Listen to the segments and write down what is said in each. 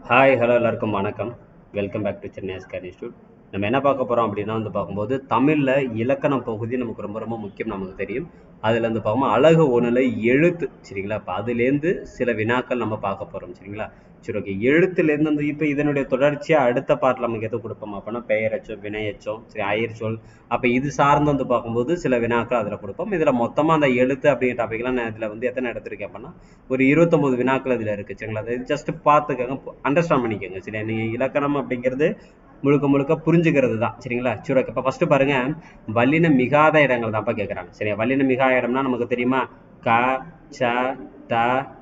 Hi hello எல்லாருக்கும் வணக்கம். Welcome back to Chennai எஸ்கேர் இன்ஸ்டியூட். நம்ம என்ன பார்க்க போகிறோம் அப்படின்னா பார்க்கும்போது தமிழில் இலக்கணம் பகுதி நமக்கு ரொம்ப ரொம்ப முக்கியம், நமக்கு தெரியும். அதில் பார்க்கும்போது அழகு ஒன்றில் எழுத்து, சரிங்களா? இப்போ அதுலேருந்து சில வினாக்கள் நம்ம பார்க்க போகிறோம், சரிங்களா? சரி, ஓகே. எழுத்துலேருந்து இப்போ இதனுடைய தொடர்ச்சியாக அடுத்த பாட்டில் நமக்கு எது கொடுப்போம் அப்படின்னா பெயரச்சம், வினையச்சம், சரி, அயற்சொல். அப்போ இது சார்ந்து பார்க்கும்போது சில வினாக்கள் அதில் கொடுப்போம். இதில் மொத்தமாக அந்த எழுத்து அப்படிங்கிற டாபிக்லாம் நான் இதில் எத்தனை எடுத்திருக்கேன் அப்படின்னா ஒரு 29 வினாக்கள் இதில் இருக்குது, சரிங்களா? அதை ஜஸ்ட் பார்த்துக்கோங்க, அண்டர்ஸ்டாண்ட் பண்ணிக்கோங்க, சரியா? நீங்கள் இலக்கணம் அப்படிங்கிறது முழுக்க முழுக்க புரிஞ்சுக்கிறது தான், சரிங்களா? சரி, ஓகே. இப்போ ஃபஸ்ட்டு பாருங்கள், வல்லினம் மிகாத இடங்கள் தான்ப்பா கேட்குறாங்க, சரியா? வல்லினம் மிகாத இடம்னா நமக்கு தெரியுமா? க, ச, த,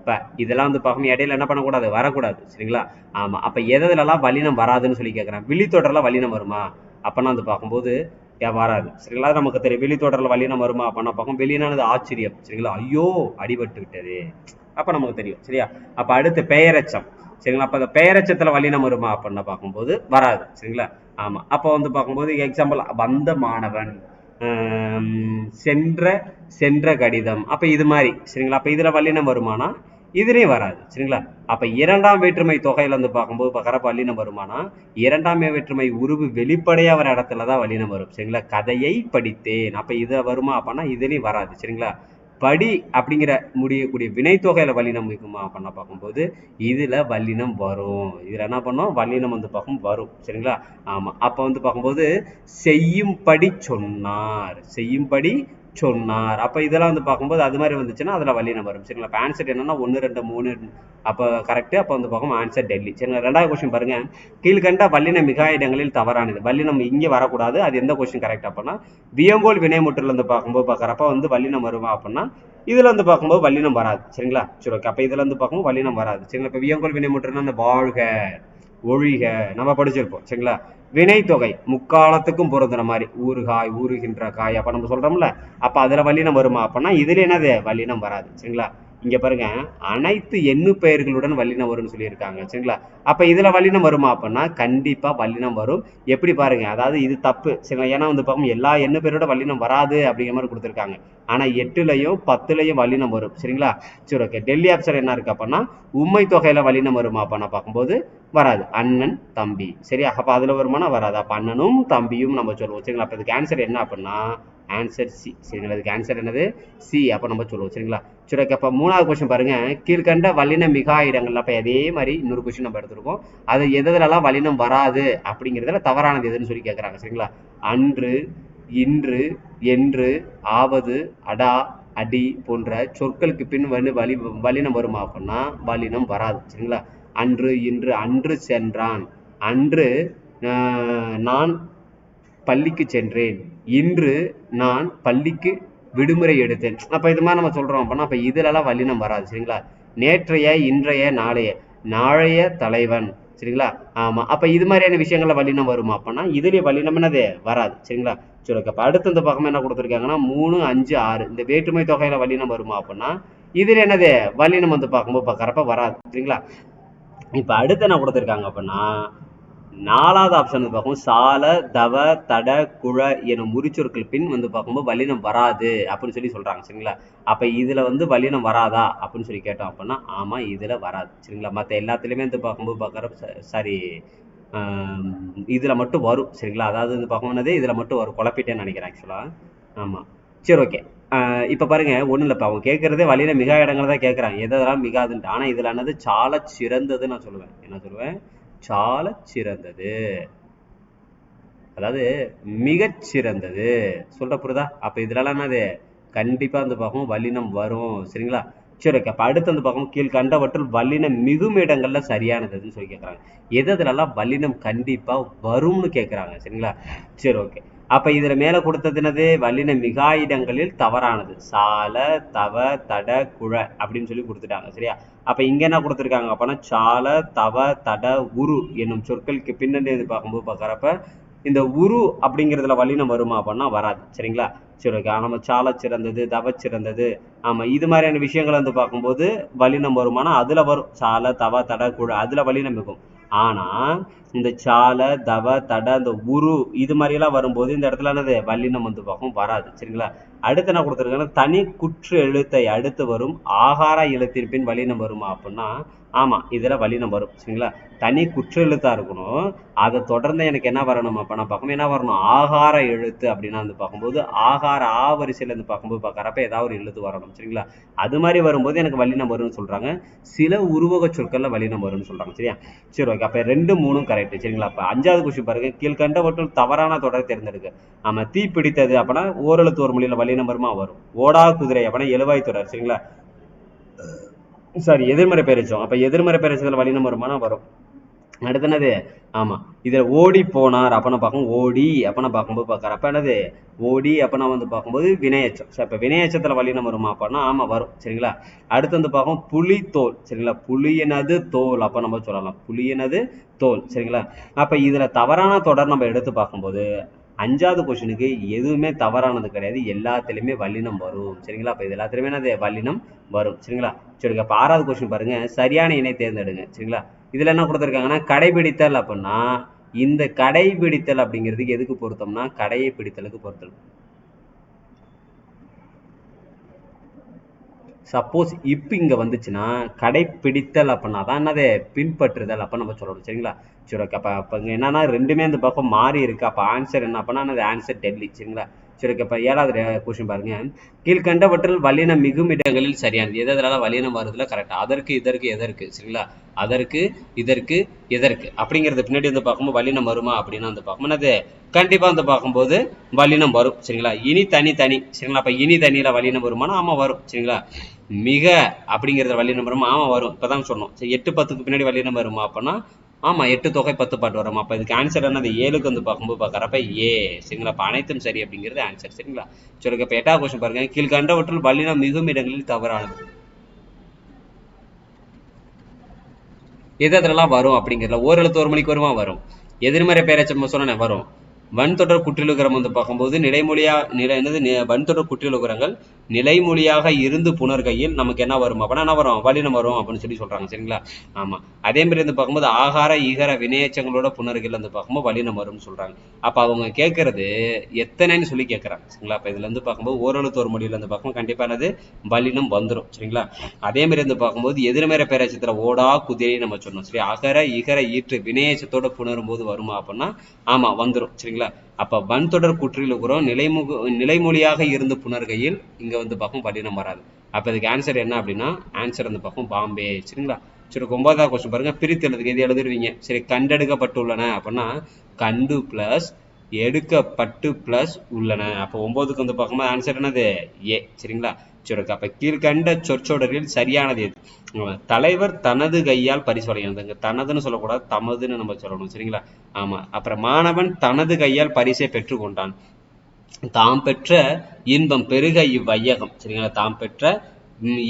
ப. இதெல்லாம் பார்க்கணும், இடையில என்ன பண்ணக்கூடாது, வரக்கூடாது, சரிங்களா? ஆமாம். அப்போ எதுலலாம் வல்லினம் வராதுன்னு சொல்லி கேட்குறேன். விழித்தொடரில் வல்லினம் வருமா அப்போனா பார்க்கும்போது வராது, சரிங்களா? நமக்கு தெரியும். வெளித்தொடரில் வல்லினம் வருமா அப்போனா பார்க்கும். வெளியினானது ஆச்சரியம், சரிங்களா? ஐயோ அடிபட்டு விட்டது, அப்போ நமக்கு தெரியும், சரியா? அப்போ அடுத்து பெயரச்சம், சரிங்களா? அப்போ அந்த பெயரச்சத்தில் வல்லினம் வருமா அப்படின்னு பார்க்கும்போது வராது, சரிங்களா? ஆமாம். அப்போ பார்க்கும்போது எக்ஸாம்பிள் வந்த மாணவன், சென்ற சென்ற கடிதம், அப்போ இது மாதிரி, சரிங்களா? அப்போ இதில் வல்லினம் வருமானா இதுலேயும் வராது, சரிங்களா? அப்போ இரண்டாம் வேற்றுமை தொகையில் பார்க்கும்போது பார்க்குறப்ப வல்லினம் வருமானா இரண்டாம் வேற்றுமை உருவு வெளிப்படையாக வர இடத்துல தான் வல்லினம் வரும், சரிங்களா? கதையை படித்தேன், அப்போ இதை வருமா அப்படின்னா இதுலேயும் வராது, சரிங்களா? படி அப்படிங்கிற முடியக்கூடிய வினைத்தொகையில வல்லினம் இருக்குமா அப்படின்னா பார்க்கும்போது இதுல வல்லினம் வரும். இதுல என்ன பண்ணோம், வல்லினம் பார்க்கும் வரும், சரிங்களா? ஆமா. அப்ப பார்க்கும்போது செய்யும்படி சொன்னார், செய்யும்படி சொன்னார். அப்ப இதெல்லாம் பார்க்கும்போது அது மாதிரி வந்துச்சுன்னா அதுல வல்லினம் வரும், சரிங்களா? அப்ப ஆன்சர் என்னன்னா 1 2 3. அப்ப கரெக்ட். அப்ப பார்க்கும் ஆன்சர் டெல்லி, சரிங்களா? ரெண்டாவது கொஸ்டின் பாருங்க, கீழ்கண்ட வல்லினம் மிகா இடங்களில் தவறானது. வல்லினம் இங்கே வரக்கூடாது, அது எந்த கொஸ்டின் கரெக்ட் அப்படின்னா வியங்கோல் வினைமுற்றுல பார்க்கும்போது பார்க்குறப்ப வல்லினம் வருமா அப்படின்னா இதுல பார்க்கும்போது வல்லினம் வராது, சரிங்களா? சரி, ஓகே. அப்ப இதுல பார்க்கும்போது வல்லினம் வராது, சரிங்களா? இப்ப வியங்கோல் வினைமுற்றுனா அந்த வாழ்க, ஒழிக நம்ம படிச்சிருப்போம், சரிங்களா? வினைத்தொகை முக்காலத்துக்கும் பொருந்துற மாதிரி ஊறுகாய், ஊறுகின்ற காய், அப்ப நம்ம சொல்றோம்ல, அப்ப அதுல வல்லினம் வருமா அப்படின்னா இதுல என்னது வல்லினம் வராது, சரிங்களா? இங்க பாருங்க, அனைத்து எண்ணு பெயர்களுடன் வல்லினம் வரும்னு சொல்லியிருக்காங்க, சரிங்களா? அப்ப இதுல வல்லினம் வருமா அப்படின்னா கண்டிப்பா வல்லினம் வரும். எப்படி பாருங்க, அதாவது இது தப்பு, சரிங்களா? ஏன்னா பார்க்கும் எல்லா எண்ணு பெயரோட வல்லினம் வராது அப்படிங்கிற மாதிரி கொடுத்துருக்காங்க. ஆனா 8லயும் 10லயும் வல்லினம் வரும், சரிங்களா? சரி, ஓகே. டெல்லி ஆப்ஷன் என்ன இருக்கு அப்படின்னா உண்மை தொகையில வல்லினம் வருமா அப்ப நான் பார்க்கும்போது வராது. அண்ணன் தம்பி, சரியா? அப்ப அதுல வருமானா வராது. அப்ப அண்ணனும் தம்பியும் நம்ம சொல்லுவோம், சரிங்களா? அப்ப இதுக்கு ஆன்சர் என்ன அப்படின்னா ஆன்சர் சி, சரிங்களா? இதுக்கு ஆன்சர் என்னது சி, அப்ப நம்ம சொல்லுவோம், சரிங்களா? சரி, ஓகே. அப்ப மூணாவது கொஸ்டின் பாருங்க, கீழ்கண்ட வல்லின மிகா இடங்கள்ல, அப்ப அதே மாதிரி இன்னொரு கொஸ்டின் நம்ம எடுத்துருக்கோம். அது எதுலலாம் வல்லினம் வராது அப்படிங்கிறதுல தவறானது எதுன்னு சொல்லி கேட்கறாங்க, சரிங்களா? அன்று, இன்று, என்று, ஆவது, அடா, அடி போன்ற சொற்களுக்கு பின் வல்லினம் வருமா அப்படின்னா வல்லினம் வராது, சரிங்களா? அன்று, இன்று, அன்று சென்றான், அன்று நான் பள்ளிக்கு சென்றேன், இன்று நான் பள்ளிக்கு விடுமுறை எடுத்தேன். அப்ப இது மாதிரி நம்ம சொல்றோம் அப்படின்னா அப்ப இதுலலாம் வல்லினம் வராது, சரிங்களா? நேற்றைய, இன்றைய, நாளைய, நாளைய தலைவன், சரிங்களா? ஆமா. அப்ப இது மாதிரியான விஷயங்கள்ல வல்லினம் வருமா அப்படின்னா இதுலயே வல்லினம் என்னது வராது, சரிங்களா? சரி, ஓகே. அப்ப அடுத்து இந்த பக்கம் என்ன கொடுத்துருக்காங்கன்னா 3 5 6 இந்த வேற்றுமை தொகையில வல்லினம் வருமா அப்படின்னா இதுல என்னது வல்லினம் பார்க்கும்போது பார்க்கறப்ப வராது, சரிங்களா? இப்ப அடுத்து என்ன கொடுத்துருக்காங்க அப்படின்னா 4வது ஆப்ஷன் பார்க்கும் சால, தவ, தட, குழ எனும் முறிச்சொற்கள் பின் பார்க்கும்போது வல்லினம் வராது அப்படின்னு சொல்லி சொல்றாங்க, சரிங்களா? அப்ப இதுல வல்லினம் வராதா அப்படின்னு சொல்லி கேட்டோம் அப்படின்னா ஆமா இதுல வராது, சரிங்களா? மற்ற எல்லாத்துலயுமே பார்க்கும்போது பார்க்கற சாரி இதுல மட்டும் வரும், சரிங்களா? அதாவது பார்க்கும்போது இதுல மட்டும் வரும், குழப்பிட்டேன்னு நினைக்கிறேன் ஆக்சுவலா. ஆமா. சரி, ஓகே. இப்ப பாருங்க, ஒண்ணு இல்லப்பா, அவங்க கேட்கறதே வழியில மிகா இடங்கள் தான் கேட்கறாங்க, எதெல்லாம் மிகாதுன்ட்டு. ஆனா இதுல என்னது சால சிறந்தது நான் சொல்லுவேன், என்ன சொல்லுவேன், சால சிறந்தது, அதாவது மிகச் சிறந்தது சொல்ற புரியுதா? அப்ப இதுலலாம் என்னது கண்டிப்பா பார்க்கும் வல்லினம் வரும், சரிங்களா? சரி, ஓகே. அப்ப அடுத்து பார்க்கும் கீழ்கண்டவற்றுள் வல்லினம் மிகும் இடங்கள்ல சரியானதுன்னு சொல்லி கேட்கறாங்க. எதுலலாம் வல்லினம் கண்டிப்பா வரும்னு கேட்கறாங்க, சரிங்களா? சரி, ஓகே. அப்ப இதுல மேல கொடுத்தது என்னது வல்லின மிகா இடங்களில் தவறானது சால, தவ, தட, குழ அப்படின்னு சொல்லி கொடுத்துட்டாங்க, சரியா? அப்ப இங்க என்ன கொடுத்துருக்காங்க அப்படின்னா சால, தவ, தட, உரு என்னும் சொற்களுக்கு பின்னணி பார்க்கும்போது பார்க்கறப்ப இந்த உரு அப்படிங்கிறதுல வல்லினம் வருமா அப்படின்னா வராது, சரிங்களா? சரி, ஓகே. நம்ம சால சிறந்தது, தவ சிறந்தது, ஆமா, இது மாதிரியான விஷயங்கள் பார்க்கும்போது வல்லினம் வருமானா அதுல வரும் சால, தவ, தட, குழ, அதுல வல்லினம் இருக்கும். ஆனா இந்த சால தவ தட இந்த உரு இது மாதிரி எல்லாம் வரும்போது இந்த இடத்துல என்னது வல்லினம் வந்து பார்க்கும் வராது. சரிங்களா? அடுத்து என்ன கொடுத்துருக்காங்கன்னா தனி குற்று எழுத்தை அடுத்து வரும் ஆகார எழுத்தின் பின் வல்லினம் வருமா அப்படின்னா ஆமா இதுல வல்லினம் வரும். சரிங்களா? தனி குற்று எழுத்தா இருக்கணும். அதை தொடர்ந்து எனக்கு என்ன வரணும் அப்படின்னா பார்க்கும் என்ன வரணும் ஆகார எழுத்து அப்படின்னா வந்து பார்க்கும்போது ஆகார ஆ வரிசையில இருந்து பார்க்கும்போது பார்க்கறப்ப ஏதாவது ஒரு எழுத்து வரணும். சரிங்களா? அது மாதிரி வரும்போது எனக்கு வல்லினம் வரும்னு சொல்றாங்க. சில உருவக சொற்கள்ல வல்லினம் வரும்னு சொல்றாங்க. சரியா? சரி ஓகே. அப்ப 2, 3 கரெக்ட். சரிங்களா? அப்ப 5வது கொஸ்டின் பாருங்க. கீழ்கண்டவற்றுள் தவறான தொடர் தேர்ந்தெடுக்க. ஆமா தீ பிடித்தது அப்படின்னா ஓரெழுத்து ஒரு மொழியில வல்லினம் வருமா வரும். ஓடா குதிரை அப்படின்னா எழுவாய் தொடர். சரிங்களா? சாரி எதிர்மறை பெயரெச்சம். அப்ப எதிர்மறை பெயரெச்சத்துல வல்லினம் வருமானா வரும். அடுத்து என்னது ஆமா இதுல ஓடி போனார் அப்ப நான் பார்க்கும் ஓடி அப்ப நான் பார்க்கும்போது பார்க்கற அப்ப என்னது ஓடி அப்ப நான் வந்து பார்க்கும்போது வினையச்சம். சரி அப்ப வினையச்சத்துல வல்லினம் வருமா அப்படின்னா ஆமா வரும். சரிங்களா? அடுத்து வந்து பார்க்கும் புலி தோல். சரிங்களா? புலியினது தோல் அப்ப நம்ம சொல்லலாம் புலியினது தோல். சரிங்களா? அப்ப இதுல தவறான தொடர் நம்ம எடுத்து பார்க்கும்போது 5வது கொஸ்டினுக்கு எதுவுமே தவறானது கிடையாது. எல்லாத்துலயுமே வல்லினம் வரும். சரிங்களா? அப்ப இது எல்லாத்துலயுமே என்னது வல்லினம் வரும். சரிங்களா? சரி அப்ப 6வது கொஸ்டின் பாருங்க. சரியான இணை தேர்ந்தெடுங்க. சரிங்களா? இதுல என்ன கொடுத்துருக்காங்கன்னா கடைபிடித்தல் அப்படின்னா இந்த கடைபிடித்தல் அப்படிங்கிறதுக்கு எதுக்கு பொருத்தம்னா கடையை பிடித்தலுக்கு பொருத்தம். சப்போஸ் இப்ப இங்க வந்துச்சுன்னா கடைபிடித்தல் அப்படின்னா தான் என்னது பின்பற்றுதல் அப்ப நம்ம சொல்லணும். சரிங்களா? சரி ஓகே. அப்ப இங்க என்னன்னா ரெண்டுமே இந்த பக்கம் மாறி இருக்கு. அப்ப ஆன்சர் என்ன அப்படின்னா ஆன்சர் டெல்லி. சரிங்களா? சரி ஓகே. அப்ப 7வது கொஸ்டின் பாருங்க. கீழ்கண்டவற்றில் வல்லினம் மிகும் இடங்களில் சரியானது. எதனால வல்லினம் வருதுல கரெக்ட். அதற்கு இதற்கு எதற்கு. சரிங்களா? அதற்கு இதற்கு எதற்கு அப்படிங்கறது பின்னாடி வந்து பார்க்கும்போது வல்லினம் வருமா அப்படின்னு வந்து பார்க்கும் என்னது கண்டிப்பா வந்து பார்க்கும்போது வல்லினம் வரும். சரிங்களா? இனி தனி தனி. சரிங்களா? அப்ப இனி தனியில வல்லினம் வருமானா ஆமா வரும். சரிங்களா? மிக அப்படிங்கறது வல்லினம் வருமா ஆமா வரும். இப்பதான் சொன்னோம். சரி 8, 10க்கு பின்னாடி வல்லினம் வருமா அப்படின்னா ஆமா 8 தொகை 10 பாட்டு வரும். அப்ப இதுக்கு ஆன்சர் என்னது 7க்கு வந்து பார்க்கும்போது பார்க்கறப்ப ஏ. சரிங்களா? அப்ப அனைத்தும் சரி அப்படிங்கிறது ஆன்சர். சரிங்களா? சரி இப்ப 8வது கொஸ்டின் பாருங்க. கீழ்கண்டவற்றுள் வல்லினம் மிகும் இடங்களில் தவறானது. எதெல்லாம் வரும் அப்படிங்கிறதுல ஓரெழுத்து ஒரு மணிக்கு வருமா வரும். எதிர்மறை பெயரெச்சம் சொன்ன வரும். வன்தொடர் குற்றியலுகரம் வந்து பார்க்கும்போது வன்தொடர் குற்றியலுகரங்கள் நிலைமொழியாக இருந்து புணர்கையில் நமக்கு என்ன வரும் அப்படின்னா என்ன வரும் வல்லினம் வரும் அப்படின்னு சொல்லி சொல்றாங்க. சரிங்களா? ஆமா அதே மாதிரி வந்து பார்க்கும்போது ஆகார ஈகர வினையச்சங்களோட புணர்கையில் வந்து பார்க்கும்போது வல்லினம் வரும்னு சொல்றாங்க. அப்ப அவங்க கேட்கறது எத்தனைன்னு சொல்லி கேட்கறாங்க. சரிங்களா? அப்ப இதுல இருந்து பார்க்கும்போது ஓரெழுத்து ஒரு மொழியில இருந்து பார்க்கும்போது கண்டிப்பானது வல்லினம் வந்துடும். சரிங்களா? அதே மாதிரி வந்து பார்க்கும்போது எதிர்மறை பெயரச்சத்துல ஓடா குதிரை நம்ம சொன்னோம். சரி அகர இகர ஈற்று வினையச்சத்தோட புணரும் போது வருமா அப்படின்னா ஆமா வந்துடும். சரிங்களா? அப்ப வன்தொடர் குற்றியலுகரம் நிலைமொழியாக இருந்து புணர்கையில் இங்க வந்து பார்க்கும் வல்லினம் வராது. அப்ப இதுக்கு ஆன்சர் என்ன அப்படின்னா ஆன்சர் வந்து பார்க்கும் பாம்பே. சரிங்களா? சரி 9வது கொஸ்டின் பாருங்க. பிரித்து எழுதுக்கு எது எழுதுருவீங்க. சரி கண்டெடுக்கப்பட்டுள்ளன அப்படின்னா கண்டு பிளஸ் எடுக்கப்பட்டு பிளஸ் உள்ளன. அப்ப 9க்கு வந்து பார்க்கும்போது ஆன்சர் என்னது ஏ. சரிங்களா? சரி அப்ப கீழ்கண்ட சொற்றொடரில் சரியானது எது. தலைவர் தனது கையால் பரிசு வழங்கினாங்க. தனதுன்னு சொல்லக்கூடாது தமதுன்னு நம்ம சொல்லணும். சரிங்களா? ஆமா அப்புறம் மாணவன் தனது கையால் பரிசை பெற்றுக் கொண்டான். தாம் பெற்ற இன்பம் பெருக இவ்வையகம். சரிங்களா? தாம் பெற்ற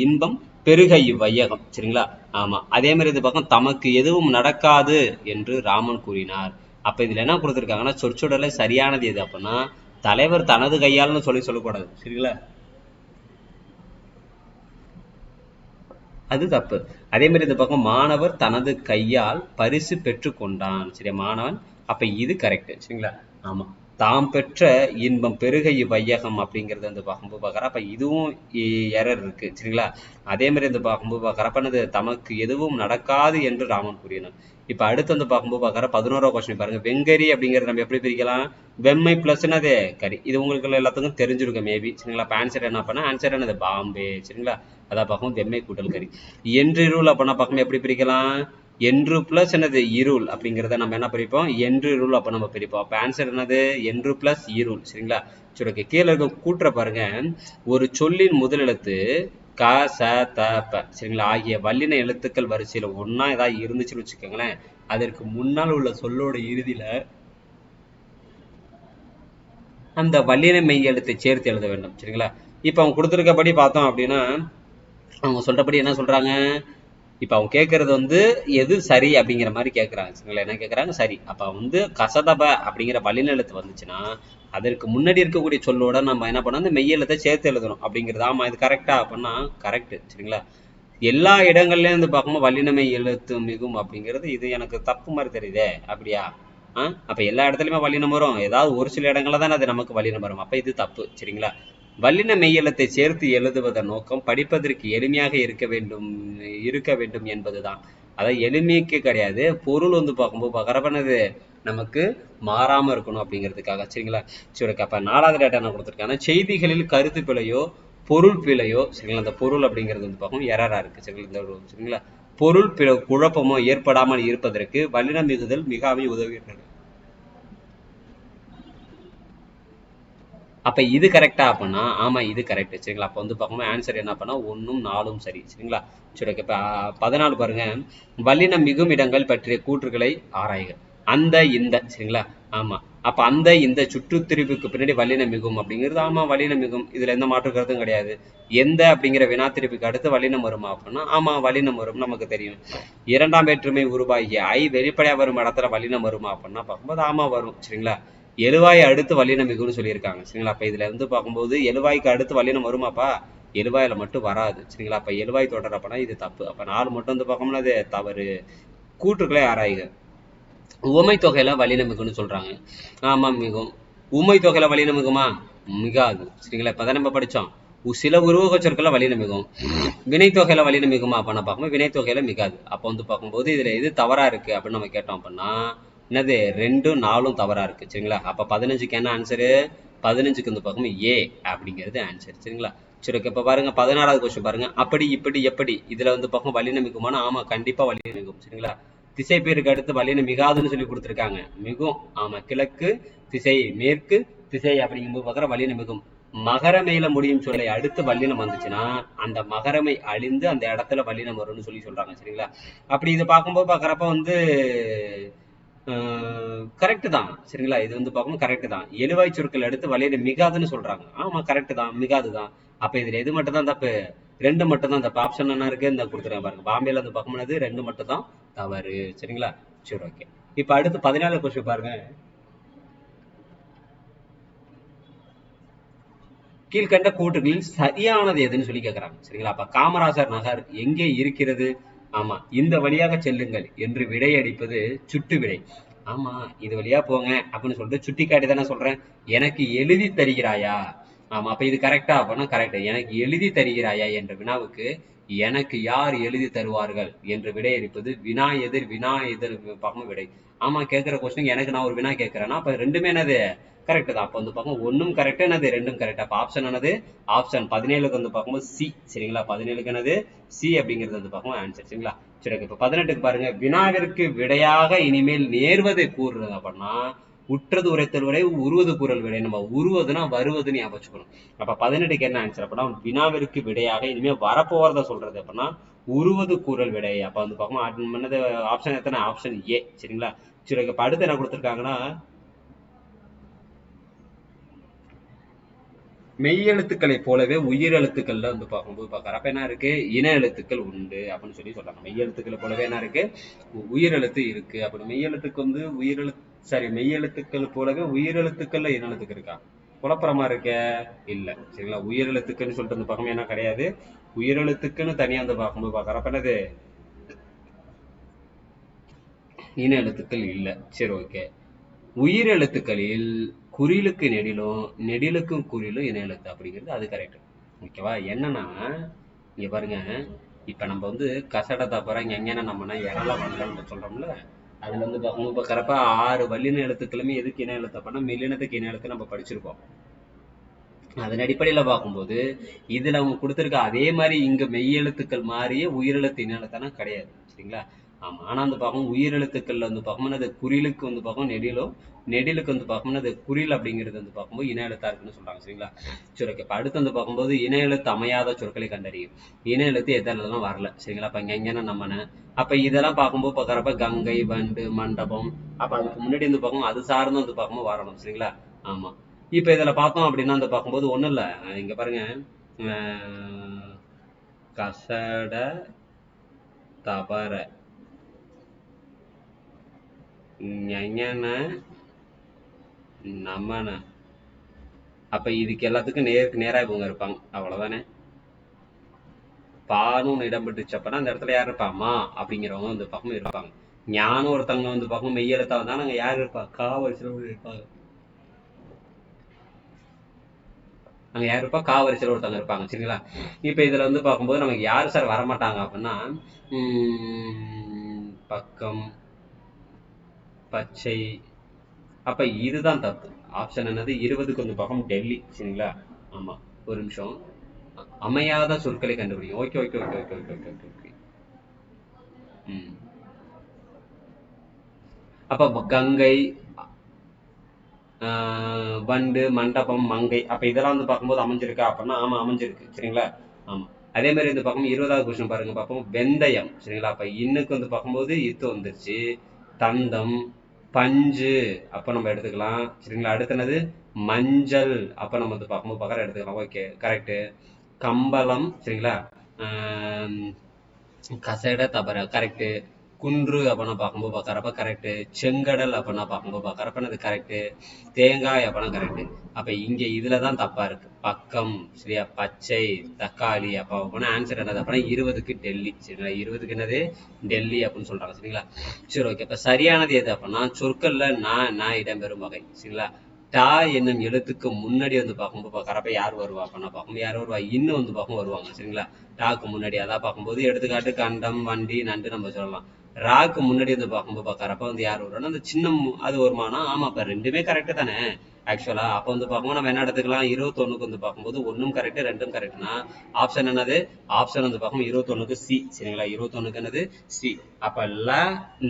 இன்பம் பெருக இவ்வையகம். சரிங்களா? ஆமா அதே மாதிரி இது பக்கம் தமக்கு எதுவும் நடக்காது என்று ராமன் கூறினார். அப்ப இதுல என்ன கொடுத்திருக்காங்கன்னா சொற்றொடர்ல சரியானது எது அப்படின்னா தலைவர் தனது கையால்னு சொல்லக்கூடாது. சரிங்களா? அது தப்பு. அதே மாதிரி இந்த பக்கம் மாணவர் தனது கையால் பரிசு பெற்றுக் கொண்டான். சரியா? மாணவன் அப்ப இது கரெக்ட். சரிங்களா? ஆமா தாம் பெற்ற இன்பம் பெருக இவ்வையகம் அப்படிங்கறது வந்து பார்க்கும்போது பார்க்கற அப்ப இதுவும் எரர் இருக்கு. சரிங்களா? அதே மாதிரி வந்து பார்க்கும்போது பார்க்கறப்ப என்னது தமக்கு எதுவும் நடக்காது என்று ராமன் கூறினான். இப்ப அடுத்து வந்து பார்க்கும்போது பார்க்கற 11வது கொஸ்டின் பாருங்க. வெங்கரி அப்படிங்கறது நம்ம எப்படி பிரிக்கலாம். வெம்மை பிளஸ் என்னது கரி. இது உங்களுக்கு எல்லாத்துக்கும் தெரிஞ்சிருக்கும் மேபி. சரிங்களா? அப்ப ஆன்சர் என்ன பண்ணா ஆன்சர் என்னது பாம்பே. சரிங்களா? அதான் பார்க்கும் வெம்மை கூட்டல் கரி. என்று இருள் அப்படின்னா பார்க்கும் எப்படி பிரிக்கலாம். என்று பிளஸ் என்னது இருள் அப்படிங்கிறத நம்ம என்ன பிரிப்போம் என்று இருள் அப்ப நம்ம பிரிப்போம். அப்ப ஆன்சர் என்னது என்று பிளஸ் இருள். சரிங்களா? சரி கீழே இருக்க கூட்டுற பாருங்க. ஒரு சொல்லின் முதல் எழுத்து க ச த ப சரிங்களா ஆகிய வல்லின எழுத்துக்கள் வரிசையில ஒன்னா ஏதாவது இருந்துச்சுன்னு வச்சுக்கோங்களேன். அதற்கு முன்னால் உள்ள சொல்லோட இறுதியில அந்த வல்லின மெய் எழுத்தை சேர்த்து எழுத வேண்டும். சரிங்களா? இப்ப அவங்க கொடுத்திருக்கபடி பார்த்தோம் அப்படின்னா அவங்க சொல்றபடி என்ன சொல்றாங்க. இப்ப அவங்க கேட்கறது வந்து எது சரி அப்படிங்கிற மாதிரி கேட்கறாங்க. சரிங்களா? என்ன கேட்கறாங்க சரி. அப்ப வந்து கசதப அப்படிங்கிற வல்லின எழுத்து வந்துச்சுன்னா அதற்கு முன்னாடி இருக்கக்கூடிய சொல்லோட நம்ம என்ன பண்ணோம் அந்த மெய் எழுத்தை சேர்த்து எழுதணும் அப்படிங்கிறது. ஆமா இது கரெக்டா அப்படின்னா கரெக்ட். சரிங்களா? எல்லா இடங்கள்லயும் வந்து பார்க்கும்போது வல்லினமை எழுத்து மிகும் அப்படிங்கிறது இது எனக்கு தப்பு மாதிரி தெரியுதே. அப்படியா? அப்ப எல்லா இடத்துலயுமே வல்லினம் வரும், ஏதாவது ஒரு சில இடங்கள்ல தானே அது நமக்கு வல்லினம் வரும். அப்ப இது தப்பு. சரிங்களா? வல்லின மெய்யெழுத்தை சேர்த்து எழுதுவதன் நோக்கம் படிப்பதற்கு எளிமையாக இருக்க வேண்டும் என்பதுதான். அதாவது எளிமைக்கு கிடையாது, பொருள் வந்து பார்க்கும்போது பகரப்பனது நமக்கு மாறாம இருக்கணும் அப்படிங்கிறதுக்காக. சரிங்களா? சரி, அப்ப 4வது டேட்டா என்ன கொடுத்துருக்காங்கன்னா, செய்திகளில் கருத்து பிழையோ பொருள் பிழையோ, சரிங்களா, அந்த பொருள் அப்படிங்கிறது வந்து பார்க்கும் எரரா இருக்கு. சரிங்களா? பொருள் பிழை குழப்பமோ ஏற்படாமல் இருப்பதற்கு வல்லினம் மிகுதல் மிகாமை உதவுகின்றன. அப்ப இது கரெக்டா அப்படின்னா ஆமா இது கரெக்ட். சரிங்களா? அப்ப வந்து பார்க்கும்போது ஆன்சர் என்ன பண்ணா 1ம் 4ம் சரி. சரிங்களா? சரி, இப்ப 14 பாருங்க. வல்லினம் மிகும் இடங்கள் பற்றிய கூற்றுகளை ஆராய்க. அந்த இந்த. சரிங்களா? ஆமா. அப்ப அந்த இந்த சுற்றுத்திரிவுக்கு பின்னாடி வல்லினம் மிகும் அப்படிங்கிறது ஆமா வல்லினம் மிகும். இதுல எந்த மாற்று கருத்தும் கிடையாது. எந்த அப்படிங்கிற வினாத்திரிவுக்கு அடுத்து வல்லினம் வருமா அப்படின்னா ஆமா வல்லினம் வரும், நமக்கு தெரியும். 2ஆம் வேற்றுமை உருவாகிய ஐ வெளிப்படையா வரும் இடத்துல வல்லினம் வருமா அப்படின்னா பார்க்கும்போது ஆமா வரும். சரிங்களா? எழுவாய் அடுத்து வல்லினம் மிகுன்னு சொல்லியிருக்காங்க. சரிங்களா? அப்ப இதுல இருந்து பார்க்கும்போது எழுவாய்க்கு அடுத்து வல்லினம் வருமாப்பா? எழுவாயில மட்டும் வராது. சரிங்களா? அப்ப எழுவாய் தொடர் அப்பனா இது தப்பு. அப்ப 4 மட்டும் வந்து பார்க்கணும்னா அது தவறு. கூற்றுக்களை ஆராய்க. உவமை தொகையில வல்லினம் மிகுன்னு சொல்றாங்க. ஆமா மிகும். உமை தொகையில வல்லினம் மிகுமா? மிகாது. சரிங்களா? இப்பதான் நம்ம படிச்சோம். சில உருவக சொற்கள்ல வல்லினம் மிகும். வினை தொகையில வல்லினம் மிகுமா அப்படின்னா பார்க்கும்போது வினை தொகையில மிகாது. அப்ப வந்து பார்க்கும்போது இதுல எது தவறா இருக்கு அப்படின்னு நம்ம கேட்டோம் அப்படின்னா என்னது 2ம் 4ம் தவறா இருக்கு. சரிங்களா? அப்ப 15க்கு என்ன ஆன்சரு? 15க்கு வந்து பார்க்கும்போது ஏ அப்படிங்கிறது ஆன்சர். சரிங்களா? சரி, இப்ப பாருங்க 16வது கொஸ்டின் பாருங்க. அப்படி இப்படி எப்படி இதுல வந்து பார்க்கும் வல்லினம் மிகுமானா ஆமா கண்டிப்பா வல்லினம் மிகும். சரிங்களா? திசை பேருக்கு அடுத்து வல்லினம் மிகாதுன்னு சொல்லி கொடுத்துருக்காங்க. மிகும். ஆமா, கிழக்கு திசை மேற்கு திசை அப்படிங்கும்போது பார்க்குற வல்லினம் மிகும். மகரமையில முடியும் சொல்லை அடுத்து வல்லினம் வந்துச்சுன்னா அந்த மகரமை அழிந்து அந்த இடத்துல வல்லினம் வரும்னு சொல்லி சொல்றாங்க. சரிங்களா? அப்படி இதை பார்க்கும்போது பார்க்குறப்ப வந்து கரெக்ட் தான். சரிங்களா? இது வந்து பார்க்கணும் கரெக்ட் தான். எழுவாய் சொற்கள் அடுத்து வல்லினம் மிகாதுன்னு சொல்றாங்க. ஆமா கரெக்ட் தான், மிகாது தான். அப்ப இதுல எது மட்டும் தான் தப்பு? 2 மட்டும் தான் தப்பு. ஆப்ஷன் என்ன இருக்கு? இந்த கொடுத்துருங்க பாருங்க. பாம்பேல வந்து பார்க்கும்போது 2 மட்டும் தான் தவறு. சரிங்களா? சரி, ஓகே. இப்ப அடுத்து 14 கொஸ்டின் பாருங்க. கீழ்கண்ட கூற்றுகளில் சரியானது எதுன்னு சொல்லி கேட்கிறாங்க. சரிங்களா? அப்ப காமராஜர் நகர் எங்கே இருக்கிறது? ஆமா, இந்த வழியாக செல்லுங்கள் என்று விடையடிப்பது சுட்டு விடை. ஆமா, இது வழியா போங்க அப்படின்னு சொல்லிட்டு சுட்டி காட்டி தானே சொல்றேன். எனக்கு எழுதி தருகிறாயா? ஆமா, அப்ப இது கரெக்டா அப்படின்னா கரெக்ட். எனக்கு எழுதி தருகிறாயா என்ற வினாவுக்கு எனக்கு யார் எழுதி தருவார்கள் என்று விடையளிப்பது வினா எதிர் பக்கம் விடை. ஆமா, கேட்கிற கொஸ்டின் எனக்கு நான் ஒரு வினா கேட்கிறேன்னா அப்ப ரெண்டுமே என்னது கரெக்ட் தான். அப்ப வந்து பார்க்கும் ஒன்னும் கரெக்ட் என்னது 2ம் கரெக்ட். அப்ப ஆப்ஷன் என்னது? ஆப்ஷன் 17க்கு வந்து பார்க்கும்போது சி. சரிங்களா? 17க்கு என்னது? சி அப்படிங்கிறது வந்து பார்க்கும் ஆன்சர். சரிங்களா? சரி, இப்ப 18க்கு பாருங்க. வினாவிற்கு விடையாக இனிமேல் நேர்வதை கூறுறது அப்படின்னா உற்றது உரைத்தல் விடை உருவது கூறல் விடை. நம்ம உருவதுன்னா வருவதுன்னு ஞாபகம் வச்சுக்கணும். அப்ப 18க்கு என்ன ஆன்சர் அப்படின்னா வினாவிற்கு விடையாக இனிமேல் வரப்போறத சொல்றது அப்படின்னா உருவது கூறல் விடை. அப்ப வந்து பார்க்கணும் ஆப்ஷன் எத்தனை? Option A. சரிங்களா? சரி, இப்ப அடுத்து என்ன கொடுத்துருக்காங்கன்னா மெய்யெழுத்துக்களை போலவே உயிரெழுத்துக்கள்ல வந்து பார்க்கும்போது பார்க்கறப்ப என்ன இருக்கு? இன எழுத்துக்கள் உண்டு அப்படின்னு சொல்லி சொல்றாங்க. மெய்யெழுத்துக்களை போலவே என்ன இருக்கு? உயிரெழுத்து இருக்கு. அப்படி மெய்யெழுத்துக்கு வந்து மெய்யெழுத்துக்கள் போலவே உயிரெழுத்துக்கள்ல இன எழுத்துக்கு இருக்கா? குழப்பமா இருக்க? இல்ல. சரிங்களா? உயிரெழுத்துக்கள்னு சொல்லிட்டு வந்து பார்க்கும்போது என்ன கிடையாது. உயிரெழுத்துக்குன்னு தனியா வந்து பார்க்கும்போது பார்க்கறப்ப என்னது இன எழுத்துக்கள் இல்ல. சரி, ஓகே. உயிரெழுத்துக்களில் குறிலுக்கு நெடிலும் நெடிலுக்கும் குறிலும் இன எழுத்து அப்படிங்கிறது அது கரெக்ட். ஓகேவா? என்னன்னா இங்க பாருங்க. இப்ப நம்ம வந்து கசட தப்புறாங்க எங்கன்னா நம்மனா எறலாம் வந்தான்னு சொல்றோம்ல. அதுல வந்து பார்க்கும்போது பார்க்கறப்ப 6 வல்லின எழுத்துக்களுமே எதுக்கு இன எழுத்து அப்படின்னா மெல்லினத்துக்கு இன எழுத்து நம்ம படிச்சிருப்போம். அதன் அடிப்படையில பார்க்கும்போது இதுல அவங்க கொடுத்திருக்க அதே மாதிரி இங்க மெய்யெழுத்துக்கள் மாதிரியே உயிரெழுத்து இன எழுத்தானா கிடையாது. சரிங்களா? ஆமா, ஆனா வந்து பார்க்கும் உயிரெழுத்துக்கள்ல வந்து பார்க்கும்போது அது குறிலுக்கு வந்து பார்க்கும் நெடிலும் நெடிலுக்கு வந்து பார்க்கும்போது அது குறில் அப்படிங்கிறது வந்து பார்க்கும்போது இன எழுத்தா இருக்குன்னு சொல்றாங்க. சரிங்களா? சரி, ஓகே. இப்ப அடுத்து வந்து பார்க்கும்போது இன எழுத்து அமையாத சொற்களை கண்டறியும். இன எழுத்து எதெல்லாம் வரல. சரிங்களா? அப்ப இங்க எங்கன்னா நம்மன அப்ப இதெல்லாம் பார்க்கும்போது பார்க்கறப்ப கங்கை வண்டு மண்டபம் அப்ப அதுக்கு முன்னாடி வந்து பார்க்கும் அது சார்ந்து வந்து பார்க்கும்போது வரணும். சரிங்களா? ஆமா. இப்ப இதுல பார்த்தோம் அப்படின்னா வந்து பார்க்கும்போது ஒண்ணும் இல்ல. இங்க பாருங்க. அஹ் கசட தபர ஞஞன நமன அப்ப இதுக்கு எல்லாத்துக்கும் நேருக்கு நேரா இவங்க இருப்பாங்க. அவ்வளவுதானே? பான்னு ஒண்ணு இடம் பெற்றுச்சு அப்படின்னா அந்த இடத்துல யார் இருப்பா? மா அப்படிங்கிறவங்க வந்து பார்க்கும் இருப்பாங்க. ஞானம் ஒருத்தவங்க வந்து பார்க்கும் மெய்யெழுத்தா வந்தா நாங்க யார் இருப்பா? கா வரிசையில் இருப்பாங்க. அங்க யார் இருப்பா? கா வரிசையில் ஒருத்தவங்க இருப்பாங்க. சரிங்களா? இப்ப இதுல வந்து பார்க்கும்போது நமக்கு யாரு சார் வரமாட்டாங்க அப்படின்னா பக்கம், பச்சை. அப்ப இதுதான் தப்பு. ஆப்ஷன் என்னது? 20க்கு வந்து பார்க்கும் டெல்லி. சரிங்களா? ஆமா. ஒரு நிமிஷம். அமையாத சொற்களை கண்டுபிடிக்கும். Okay okay okay okay okay okay okay. ம். அப்ப கங்கை, வண்டு, மண்டபம், மங்கை. அப்ப இதெல்லாம் வந்து பார்க்கும்போது அமைஞ்சிருக்கா அப்படின்னா ஆமா அமைஞ்சிருக்கு. சரிங்களா? ஆமா. அதே மாதிரி வந்து பார்க்கும் 20வது கொஸ்டின் பாருங்க பார்ப்போம். வெந்தயம். சரிங்களா? அப்ப இன்னுக்கு வந்து பார்க்கும்போது இத்து வந்துருச்சு. தந்தம், பஞ்சு. அப்ப நம்ம எடுத்துக்கலாம். சரிங்களா? அடுத்து என்னது? மஞ்சள். அப்ப நம்ம வந்து பார்க்கும்போது பகரம் எடுத்துக்கலாம். Okay correct. கம்பளம். சரிங்களா? ஆம், கசட தபர கரெக்டு. குன்று அப்படின்னா பார்க்கும்போது பார்க்கறப்ப கரெக்டு. செங்கடல் அப்படின்னா பார்க்கும்போது பார்க்கறப்ப அது கரெக்டு. தேங்காய் அப்படின்னா கரெக்டு. அப்ப இங்க இதுலதான் தப்பா இருக்கு. பக்கம் சரியா? பச்சை, தக்காளி. அப்ப அப்படின்னா ஆன்சர் என்னது அப்படின்னா 20க்கு டெல்லி. சரிங்களா? 20க்கு என்னது? டெல்லி அப்படின்னு சொல்றாங்க. சரிங்களா? சரி ஓகே. இப்ப சரியானது எது அப்படின்னா சொற்கள்ல நான் இடம்பெறும் வகை. சரிங்களா? டா என்னும் எழுத்துக்கு முன்னாடி வந்து பார்க்கும்போது பார்க்கறப்ப யார் வருவா அப்படின்னா பார்க்கும்போது யார் வருவா? இன்னும் வந்து பார்க்கும் வருவாங்க. சரிங்களா? டாக்கு முன்னாடி அதான் பார்க்கும்போது எடுத்துக்காட்டு கண்டம், வண்டி, நண்டு நம்ம சொல்லலாம். ராக்கு முன்னாடி வந்து பார்க்கும்போது பார்க்கறப்ப வந்து யார் வரும்னா அந்த சின்னம் அது வருமானா? ஆமா இப்ப ரெண்டுமே கரெக்ட் தானே ஆக்சுவலா. அப்ப வந்து பார்க்கும்போது நம்ம என்ன எடுத்துக்கலாம்? 21க்கு வந்து பார்க்கும்போது ஒன்னும் கரெக்ட் ரெண்டும் கரெக்ட்னா ஆப்ஷன் என்னது? ஆப்ஷன் வந்து பார்க்கும் 21க்கு சி. சரிங்களா? 21க்கு என்னது? சி. அப்ப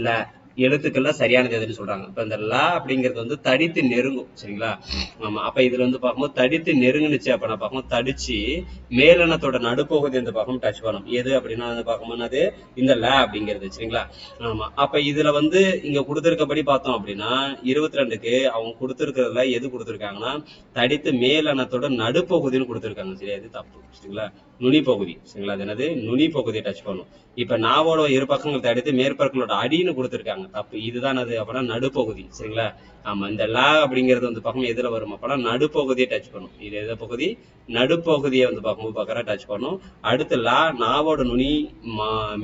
ல எழுத்துக்கள்ல சரியானது எதுன்னு சொல்றாங்க. இப்ப இந்த ல அப்படிங்கிறது வந்து தடித்து நெருங்கும். சரிங்களா? ஆமா. அப்ப இதுல வந்து பார்க்கும்போது தடித்து நெருங்குனுச்சு அப்படின்னா பார்க்கும்போது தடிச்சு மேலெண்ணத்தோட நடுப்பகுதி வந்து பார்க்கும்போது டச் பண்ணும். எது அப்படின்னா வந்து பார்க்கும்போது அது இந்த ல அப்படிங்கிறது. சரிங்களா? ஆமா. அப்ப இதுல வந்து இங்க கொடுத்திருக்கபடி பார்த்தோம் அப்படின்னா 22க்கு அவங்க கொடுத்திருக்கிறதுல எது கொடுத்திருக்காங்கன்னா தடித்து மேலெண்ணத்தோட நடுப்பகுதின்னு கொடுத்திருக்காங்க. சரியா? இது தப்பு. சரிங்களா? நுனி பகுதி. சரிங்களா? அது என்னது? நுனி பகுதியை டச் பண்ணும். இப்ப நாவோட இரு பக்கங்கள் தடித்து மேற்பற்களோட அடின்னு கொடுத்திருக்காங்க. தப்பு. இதுதான் அது அப்படின்னா நடுப்பகுதி. சரிங்களா? ஆமா. இந்த ல அப்படிங்கிறது வந்து பார்க்கும் எதுல வரும் அப்படின்னா நடுப்பகுதியை டச் பண்ணும். இது எந்த பகுதி? நடுப்பகுதியை வந்து பார்க்கும்போது பார்க்கற டச் பண்ணும். அடுத்து நாவோட நுனி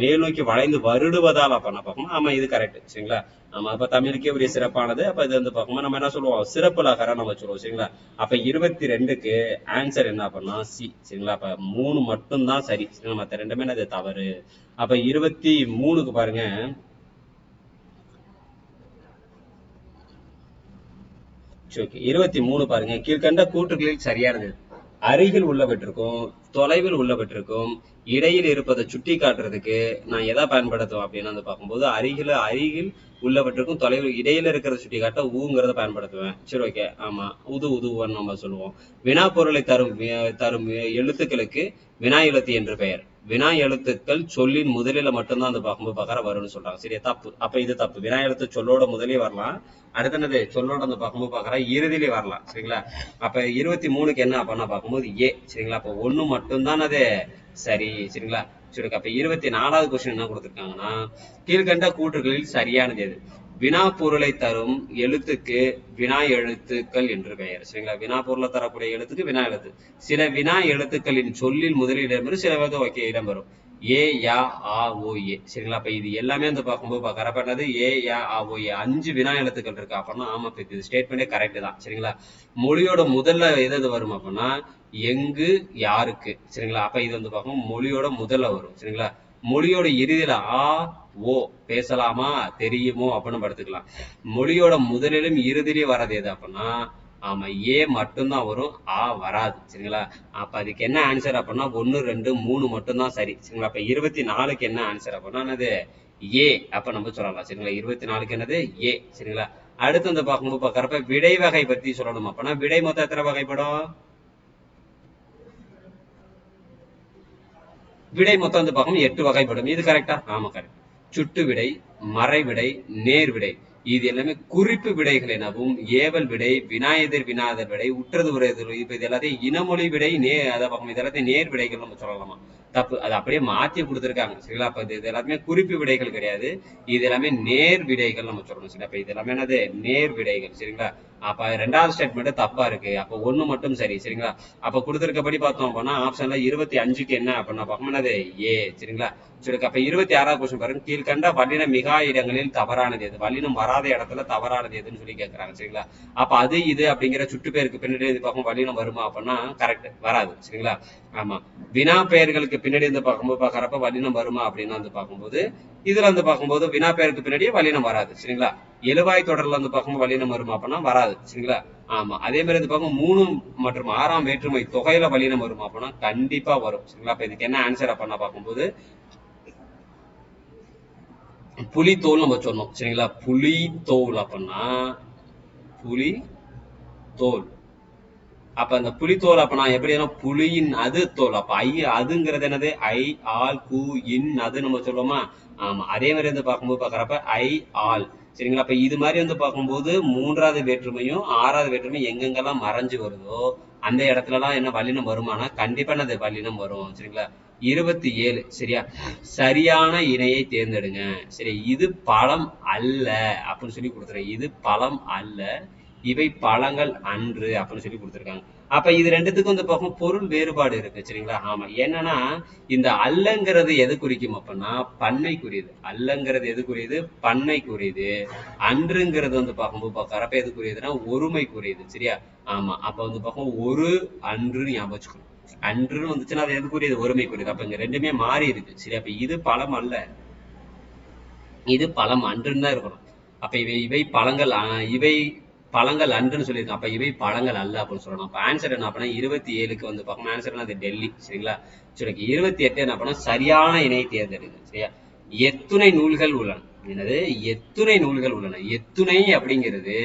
மேல் நோக்கி வளைந்து வருடுவதால் அப்ப நான் பார்க்கணும். ஆமா இது கரெக்ட். சரிங்களா? ஆமா. அப்ப தமிழுக்கே ஒரு சிறப்பானது. அப்ப இது வந்து பார்க்கும்போது நம்ம என்ன சொல்லுவோம்? சிறப்பு லகரா நம்ம சொல்லுவோம். சரிங்களா? அப்ப 22க்கு ஆன்சர் என்ன அப்படின்னா சி. சரிங்களா? அப்ப 3 மட்டும் தான் சரி. மத்த ரெண்டுமே அது தவறு. அப்ப 23க்கு பாருங்க. ஓகே 23 பாருங்க. கீழ்கண்ட கூற்றுகளில் சரியானது அருகில் உள்ளவற்றுக்கும் தொலைவில் உள்ளவற்றுக்கும் இடையில் இருப்பதை சுட்டி காட்டுறதுக்கு நான் எதை பயன்படுத்துவேன் அப்படின்னு வந்து பார்க்கும்போது அருகில் உள்ளவற்றுக்கும் தொலைவில் இடையில இருக்கிறத சுட்டி காட்ட ஊங்கிறத பயன்படுத்துவேன். சரி ஓகே. ஆமா உதுவன்னு நம்ம சொல்லுவோம். வினா பொருளை தரும் எழுத்துக்களுக்கு வினா எழுத்து என்று பெயர். வினா எழுத்துக்கள் சொல்லின் முதலில மட்டும்தான் அந்த பார்க்கும்போது பகர வரும்னு சொல்றாங்க. சரியா? தப்பு. அப்ப இது தப்பு. வினா எழுத்து சொல்லோட முதலே வரலாம். அடுத்து என்னது? சொல்லோட அந்த பார்க்கும்போது பார்க்கற இறுதியிலே வரலாம். சரிங்களா? அப்ப 23க்கு என்ன அப்படின்னா பார்க்கும்போது ஏ. சரிங்களா? அப்ப 1 மட்டும்தான் அது சரி. சரிங்களா? சரி அப்ப 24வது கொஸ்டின் என்ன கொடுத்திருக்காங்கன்னா கீழ்கண்ட கூற்றுகளில் சரியானது எது? வினா பொருளை தரும் எழுத்துக்கு வினா எழுத்துக்கள் என்று பெயர். சரிங்களா? வினா பொருளை தரக்கூடிய எழுத்துக்கு வினா எழுத்து. சில வினா எழுத்துக்களின் சொல்லில் முதலில் இடம்பெறும். சில வந்து ஓகே இடம்பெறும். ஏ யா ஆ ஓ ஏ. சரிங்களா? அப்ப இது எல்லாமே வந்து பார்க்கும்போது பார்க்கறப்ப என்னது? ஏ யா ஆ ஓ ஏ 5 வினா எழுத்துக்கள் இருக்கு அப்படின்னா ஆமா இது ஸ்டேட்மெண்டே கரெக்ட் தான். சரிங்களா? மொழியோட முதல்ல எது வரும் அப்படின்னா எங்கு யாருக்கு. சரிங்களா? அப்ப இது வந்து பார்க்கும் மொழியோட முதல்ல வரும். சரிங்களா? மொழியோட இறுதியில ஆ ஓ பேசலாமா தெரியுமோ அப்படின்னு நம்ம எடுத்துக்கலாம். மொழியோட முதலிலும் இறுதியிலும் வர்றது எது அப்படின்னா ஆமா ஏ மட்டும்தான் வரும். ஆ வராது. சரிங்களா? அப்ப அதுக்கு என்ன ஆன்சர் அப்படின்னா 1 2 3 மட்டும்தான் சரி. சரிங்களா? அப்ப 24க்கு என்ன ஆன்சர் அப்படின்னா என்னது? ஏ அப்ப நம்ம சொல்லலாம். சரிங்களா? 24க்கு என்னது? ஏ. சரிங்களா? அடுத்து வந்து பார்க்கும்போது பார்க்கறப்ப விடை வகை பத்தி சொல்லணும் அப்படின்னா விடை மொத்தம் எத்தனை வகைப்படும்? விடை மொத்தம் வந்து பார்க்கணும் 8 வகைப்படும். இது கரெக்டா? ஆமா கரெக்ட். சுட்டு விடை, மறை விடை, நேர் விடை. இது எல்லாமே குறிப்பு விடைகள் எனவும் ஏவல் விடை, வினாயெதிர் வினாதர் விடை, உற்றது உரையது. இப்ப இது எல்லாத்தையும் இனமொழி விடை அதை பார்க்கணும். இது எல்லாத்தையும் நேர் விடைகள் நம்ம சொல்லலாமா? தப்பு. அது அப்படியே மாத்தி கொடுத்துருக்காங்க. சரிங்களா? அப்ப இது எல்லாமே குறிப்பு விடைகள் கிடையாது. இது எல்லாமே நேர் விடைகள் நம்ம சொல்லணும். சரி அப்ப இது எல்லாமே என்னது? நேர் விடைகள். சரிங்களா? அப்ப ரெண்டாவது ஸ்டேட்மெண்ட் தப்பா இருக்கு. அப்ப 1 மட்டும் சரி. சரிங்களா? அப்ப கொடுத்திருக்கபடி பார்த்தோம் அப்படின்னா ஆப்ஷன்ல 25க்கு என்ன அப்படின்னா பார்க்கும்போது ஏ. சரிங்களா? சரி, அப்ப 26வது கொஸ்டின் பாருங்க. கீழ்கண்ட வல்லினம் மிகா இடங்களில் தவறானது எது? வல்லினம் வராத இடத்துல தவறானது எதுன்னு சொல்லி கேட்கறாங்க. சரிங்களா? அப்ப அது இது அப்படிங்கிற சுட்டு பேருக்கு பின்னாடி இருந்து பார்க்கும் வல்லினம் வருமா அப்படின்னா கரெக்ட் வராது. சரிங்களா? ஆமா. வினா பெயர்களுக்கு பின்னாடி இருந்து பார்க்கும்போது பார்க்கறப்ப வல்லினம் வருமா அப்படின்னு வந்து பார்க்கும்போது இதுல வந்து பார்க்கும்போது வினா பெயருக்கு பின்னாடியே வல்லினம் வராது. சரிங்களா? எழுவாய் தொடர்ல வந்து பார்க்கும்போது வல்லினம் வருமா அப்படின்னா வராது. சரிங்களா? ஆமா. அதே மாதிரி வந்து பார்க்கும் 3 மற்றும் 6ஆம் வேற்றுமை தொகையில வல்லினம் வருமா அப்படின்னா கண்டிப்பா வரும். சரிங்களா? அப்ப இதுக்கு என்ன ஆன்சர் அப்படின்னா பார்க்கும்போது புலித்தோல் நம்ம சொன்னோம். சரிங்களா? புலித்தோல் அப்படின்னா புலி தோல். அப்ப அந்த புலித்தோல் அப்ப நான் எப்படி புலியின் அது தோல். அப்ப அதுங்கிறது என்னது? ஐ ஆல் கு இன் அது நம்ம சொல்லுவோமா? ஆமா. அதே மாதிரி வந்து பார்க்கும்போது பார்க்கறப்ப ஐ ஆல். சரிங்களா? அப்ப இது மாதிரி வந்து பார்க்கும்போது 3வது வேற்றுமையும் 6வது வேற்றுமையும் எங்கெங்கெல்லாம் மறைஞ்சு வருதோ அந்த இடத்துலலாம் என்ன வல்லினம் வருமானா கண்டிப்பா என்னது வல்லினம் வரும். சரிங்களா? 27 சரியா? சரியான இணையை தேர்ந்தெடுங்க. சரி, இது பழம் அல்ல அப்படின்னு சொல்லி கொடுத்துறேன். இது பழம் அல்ல, இவை பழங்கள் அன்று அப்படின்னு சொல்லி கொடுத்துருக்காங்க. அப்ப இது ரெண்டுத்துக்கும் வந்து பார்க்கும் பொருள் வேறுபாடு இருக்கு. சரிங்களா? ஆமா. என்னன்னா இந்த அல்லங்கிறது எது குறிக்கும் அப்படின்னா பன்மைக்குரியது. அல்லங்கிறது எது குறியுது? பன்மைக்குரியது. அன்றுங்கிறது வந்து பார்க்கும்போது பார்க்கறப்ப எது குறியுதுன்னா ஒருமைக்குரியது. சரியா? ஆமா. அப்ப வந்து பார்க்கும் ஒரு அன்று ஞாபகம் வச்சுக்கணும். அன்றுன்னு வந்துச்சுன்னா அது எதுக்குரியது? ஒருமைக்குரியது. அப்ப இங்க ரெண்டுமே மாறி இருக்கு. சரி, அப்ப இது பழம் அல்ல, இது பழம் அன்றுன்னு தான் இருக்கணும். அப்ப இவை பழங்கள் இவை பழங்கள் அன்றுன்னு சொல்லியிருக்கோம். அப்ப இவை பழங்கள் அல்ல அப்படின்னு சொல்லணும். அப்ப ஆன்சர் என்ன பண்ணா 27க்கு வந்து பார்க்கணும். ஆன்சர் அது டெல்லி. சரிங்களா? சரி, 28 என்ன பண்ணா சரியான இணையை தேர்ந்தெடுங்க. சரியா? எத்துணை நூல்கள் உள்ளன? என்னது? எத்துணை நூல்கள் உள்ளன? எத்துணை அப்படிங்கிறது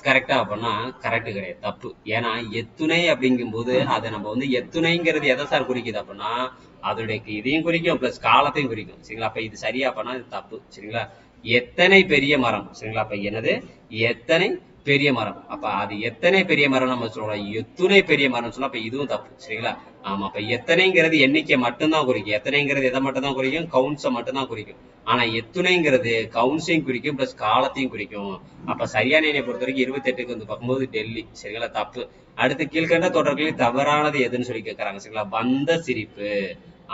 கரெக்டா அப்படின்னா கரெக்ட் கிடையாது, தப்பு. ஏன்னா எத்துணை அப்படிங்கும்போது அதை நம்ம வந்து எத்துணைங்கிறது எதை சார் குறிக்குது அப்படின்னா அதோடைய இதையும் குறிக்கும் பிளஸ் காலத்தையும் குறிக்கும். சரிங்களா? அப்ப இது சரியா பண்ணா இது தப்பு. சரிங்களா? எத்தனை பெரிய மரம்? சரிங்களா? அப்ப என்னது? எத்தனை பெரிய மரம். அப்ப அது எத்தனை பெரிய மரம் நம்ம சொல்றோம், எத்துணை பெரிய மரம் சொன்னா அப்ப இதுவும் தப்பு. சரிங்களா? ஆமா. அப்ப எத்தனைங்கிறது எண்ணிக்கை மட்டும்தான் குறிக்கும். எத்தனைங்கிறது எதை மட்டும்தான் குறிக்கும்? கவுன்ஸை மட்டும்தான் குறிக்கும். ஆனா எத்துணைங்கிறது கவுன்ஸையும் குறிக்கும் பிளஸ் காலத்தையும் குறிக்கும். அப்ப சரியான எண்ணை பொறுத்த வரைக்கும் 28க்கு வந்து பார்க்கும்போது டெல்லி. சரிங்களா? தப்பு. அடுத்து கீழ்கண்ட தொடர்களில் தவறானது எதுன்னு சொல்லி கேட்கறாங்க. சரிங்களா? வந்த சிரிப்பு.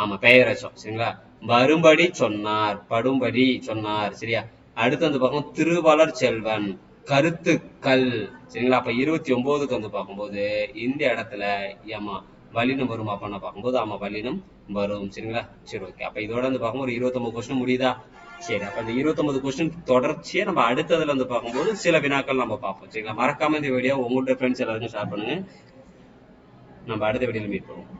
ஆமா, பெயரச்சம். சரிங்களா? வரும்படி சொன்னார், படும்படி சொன்னார். சரியா? அடுத்து வந்து பார்க்கணும் திருவளர் செல்வன், கருத்துக்கள். சரிங்களா? அப்ப 29க்கு வந்து பார்க்கும்போது இந்த இடத்துல ஆமா வல்லினம் வரும் அப்படின்னு பார்க்கும்போது ஆமா வல்லினம் வரும். சரிங்களா? சரி, ஓகே. அப்ப இதோட வந்து பார்க்கும்போது ஒரு 29 கொஸ்டின் முடியுதா? சரி, அப்ப இந்த 29 கொஸ்டின் தொடர்ச்சியா நம்ம அடுத்ததுல வந்து பார்க்கும்போது சில வினாக்கள் நம்ம பார்ப்போம். சரிங்களா? மறக்காம இந்த வீடியோ உங்களுடைய ஃப்ரெண்ட்ஸ் எல்லாருக்கும் ஷேர் பண்ணுங்க. நம்ம அடுத்த வீடியோல மீட் பண்ணுவோம்.